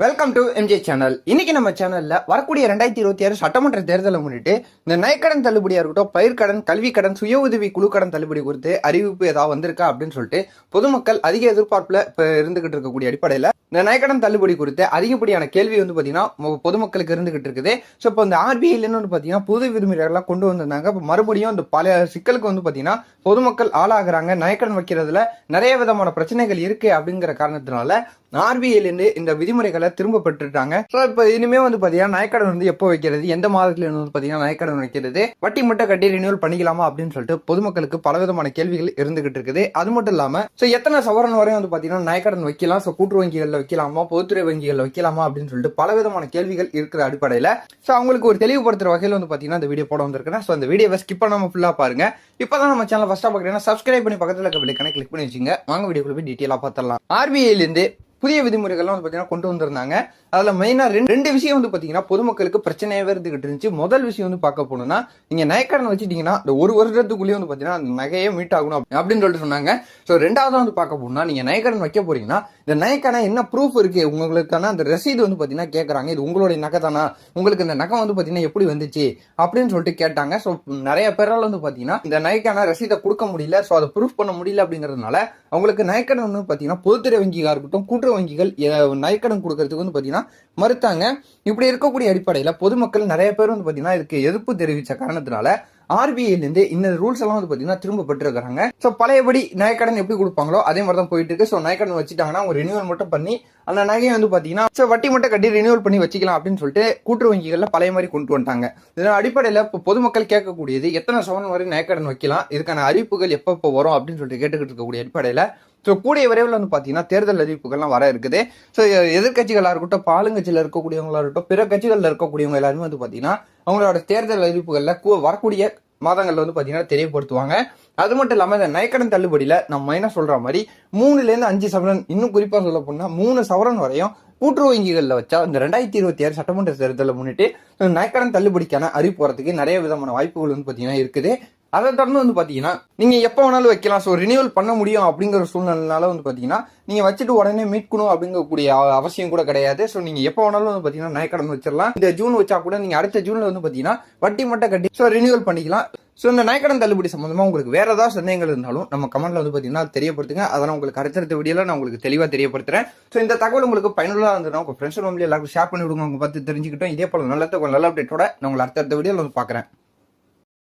Welcome to MJ channel. இன்னைக்கு நம்ம சேனல்ல வரக்கூடிய 2026 சட்டமன்ற தேர்தலை முன்னிட்டு இந்த நகைக்கடன் தள்ளுபடியா இருக்கட்டும், பயிர்க்கடன், கல்வி கடன், சுய உதவி குழு கடன் தள்ளுபடி குறித்து அறிவிப்பு ஏதாவது வந்திருக்கா அப்படின்னு சொல்லிட்டு பொதுமக்கள் அதிக எதிர்பார்ப்புல இப்ப இருந்துகிட்டு இருக்கக்கூடிய அடிப்படையில இந்த நகைக்கடன் தள்ளுபடி குறித்து அதிகப்படியான கேள்வி பாத்தீங்கன்னா பொதுமக்களுக்கு இருந்துகிட்டு இருக்குது. ஸோ இப்போ இந்த ஆர்பிஐல பாத்தீங்கன்னா புது விதிமுறைகள்லாம் கொண்டு வந்திருந்தாங்க. இப்போ மறுபடியும் இந்த பல சிக்கலுக்கு பாத்தீங்கன்னா பொதுமக்கள் ஆளாகிறாங்க. நகைக்கடன் வைக்கிறதுல நிறைய விதமான பிரச்சனைகள் இருக்கு அப்படிங்கிற காரணத்தினால ஆர்பிஐல இந்த விதிமுறைகளை திரும்ப பெற்றுட்டாங்க. ஸோ இப்போ இனிமே பாத்தீங்கன்னா நகைக்கடன் எப்போ வைக்கிறது, எந்த மாதத்துல பாத்தீங்கன்னா நகைக்கடன் வைக்கிறது, வட்டி மட்டும் கட்டி ரினியூவல் பண்ணிக்கலாமா அப்படின்னு சொல்லிட்டு பொதுமக்களுக்கு பலவிதமான கேள்விகள் இருந்துகிட்டு இருக்குது. அது மட்டும் இல்லாம எத்தனை சவரன் வரையும் பாத்தீங்கன்னா நகைக்கடன் வைக்கலாம், கூட்டுறவு வங்கிகள்ல வைக்கலாமா, பொதுத்துறை வங்கிகள் வைக்கலாமா அப்படின்னு சொல்லிட்டு பலவிதமான கேள்விகள் இருக்கிற அடிப்படையில ஸோ அவங்களுக்கு ஒரு தெளிவுபடுத்துற வகையில் பாத்தீங்கன்னா இந்த வீடியோ போட வந்திருக்கேன். ஸோ அந்த வீடியோவை ஸ்கிப் பண்ணாம ஃபுல்லா பாருங்க. இப்பதான் நம்ம சேனல் ஃபர்ஸ்டா பாக்குறீங்கன்னா சப்ஸ்கிரைப் பண்ணி பக்கத்துல இருக்க பெல்லைக்கான கிளிக் பண்ணி வச்சுங்க. வாங்க வீடியோக்குள்ள போய் டீட்டெயிலா பார்த்துடலாம். ஆர்பிஐல இருந்து புதிய விதிமுறைகள்லாம் பாத்தீங்கன்னா கொண்டு வந்திருந்தாங்க. அதுல மெயினா ரெண்டு விஷயம் பாத்தீங்கன்னா பொதுமக்களுக்கு பிரச்சனையாவே இருந்துகிட்டு இருந்துச்சு. முதல் விஷயம் பார்க்க போனோம்னா, நீங்க நகைக்கடன் வச்சுட்டீங்கன்னா இந்த ஒரு வருஷத்துக்குள்ளேயே பாத்தீங்கன்னா அந்த நகையே மீட் ஆகணும் அப்படின்னு சொல்லிட்டு சொன்னாங்க. ஸோ ரெண்டாவது பார்க்க போனா, நீங்க நகைக்கடன் வைக்க போறீங்கன்னா இந்த நகைக்கான என்ன ப்ரூஃப் இருக்கு, உங்களுக்கான அந்த ரசீது பாத்தீங்கன்னா கேட்கறாங்க. இது உங்களுடைய நகை தானா, உங்களுக்கு இந்த நகை பாத்தீங்கன்னா எப்படி வந்துச்சு அப்படின்னு சொல்லிட்டு கேட்டாங்க. ஸோ நிறைய பேரால் பாத்தீங்கன்னா இந்த நகைக்கான ரசீதை கொடுக்க முடியல, ஸோ அதை ப்ரூஃப் பண்ண முடியல அப்படிங்கறதுனால அவங்களுக்கு நகைக்கடன் பாத்தீங்கன்னா பொதுத்துறை வங்கிகா இருக்கட்டும், கூட்டுறவு வங்கிகள் நகைக்கடன் கொடுக்கறதுக்கு பாத்தீங்கன்னா மறுத்தாங்க. இப்படி இருக்கக்கூடிய அடிப்படையில பொதுமக்கள் நிறைய பேர் பாத்தீங்கன்னா இதுக்கு எதிர்ப்பு தெரிவிச்ச காரணத்தினால ஆர்பிஐல இருந்து இந்த ரூல்ஸ் எல்லாம் பாத்தீங்கன்னா திரும்ப பெற்றிருக்காங்க. சோ பழையபடி நகைக்கடன் எப்படி கொடுப்பாங்களோ அதே மாதிரி தான் போயிட்டு இருக்கு. சோ நகைக்கடன் வச்சுட்டாங்கன்னா அவங்க ரினியூவல் மட்டும் பண்ணி அந்த நகையை பாத்தீங்கன்னா வட்டி மட்டும் கட்டி ரினியூவல் பண்ணி வச்சுக்கலாம் அப்படின்னு சொல்லிட்டு கூட்டுறவு வங்கிகள்ல பழைய மாதிரி கொண்டு வந்துட்டாங்க. இதன் அடிப்படையில இப்போ பொதுமக்கள் கேட்கக்கூடியது எத்தனை சவரன் வரை நகைக்கடன் வைக்கலாம், இதுக்கான அறிவிப்புகள் எப்போ வரும் அப்படின்னு சொல்லிட்டு கேட்டுக்கிட்டு இருக்கக்கூடிய அடிப்படையில ஸோ கூடிய விரைவில் பாத்தீங்கன்னா தேர்தல் அறிவிப்புகள்லாம் வர இருக்குது. ஸோ எதிர்கட்சிகளா இருக்கட்டும், ஆளுங்கட்சியில இருக்கக்கூடியவங்களா இருக்கட்டும், பிற கட்சிகள்ல இருக்கக்கூடியவங்க எல்லாருமே பாத்தீங்கன்னா அவங்களோட தேர்தல் அறிவிப்புகள்ல வரக்கூடிய மாதங்கள்ல பாத்தீங்கன்னா தெரியப்படுத்துவாங்க. அது மட்டும் இல்லாம இந்த நகைக்கடன் தள்ளுபடியில நம்ம என்ன சொல்ற மாதிரி 3ல இருந்து 5 சவரன், இன்னும் குறிப்பா சொல்ல போனா 3 சவரன் வரையும் கூட்டுறவு வங்கிகள்ல வச்சா இந்த 2026 சட்டமன்ற தேர்தலை முன்னிட்டு நகைக்கடன் தள்ளுபடிக்கான அறிவிப்பு வரதுக்கு நிறைய விதமான வாய்ப்புகள் பாத்தீங்கன்னா இருக்குது. அதை தொடர்ந்து பாத்தீங்கன்னா நீங்க எப்ப வேணாலும் வைக்கலாம், ஸோ ரினியூவல் பண்ண முடியும் அப்படிங்கிற சூழ்நிலைனால பாத்தீங்கன்னா நீங்க வச்சுட்டு உடனே மீட்கணும் அப்படிங்கக்கூடிய அவசியம் கூட கிடையாது. ஸோ நீங்க எப்ப வேணாலும் பாத்தீங்கன்னா நகைக்கடன் வச்சிடலாம். இந்த ஜூன் வச்சா கூட நீங்க அடுத்த ஜூன்ல பாத்தீங்கன்னா வட்டி மட்டும் கட்டி ஸோ ரினியூவல் பண்ணிக்கலாம். ஸோ இந்த நகைக்கடன் தள்ளுபடி சம்பந்தமா உங்களுக்கு வேற ஏதாவது சந்தேகங்கள் இருந்தாலும் நம்ம கமெண்ட்ல பாத்தீங்கன்னா தெரியப்படுத்துங்க. அதெல்லாம் உங்களுக்கு அடுத்தடுத்த வீடியோல நான் உங்களுக்கு தெளிவா தெரியப்படுத்துறேன். ஸோ இந்த தகவல் உங்களுக்கு பயனுள்ளதா இருந்ததுன்னா உங்க ஃப்ரெண்ட்ஸ் ஃபேமிலி எல்லாருக்கும் ஷேர் பண்ணி விடுங்க. உங்க பார்த்து தெரிஞ்சுக்கிட்டோம். இதே போல நல்ல அப்டேட்டோட நான் உங்களை அடுத்தடுத்த வீடியோல பாக்குறேன்.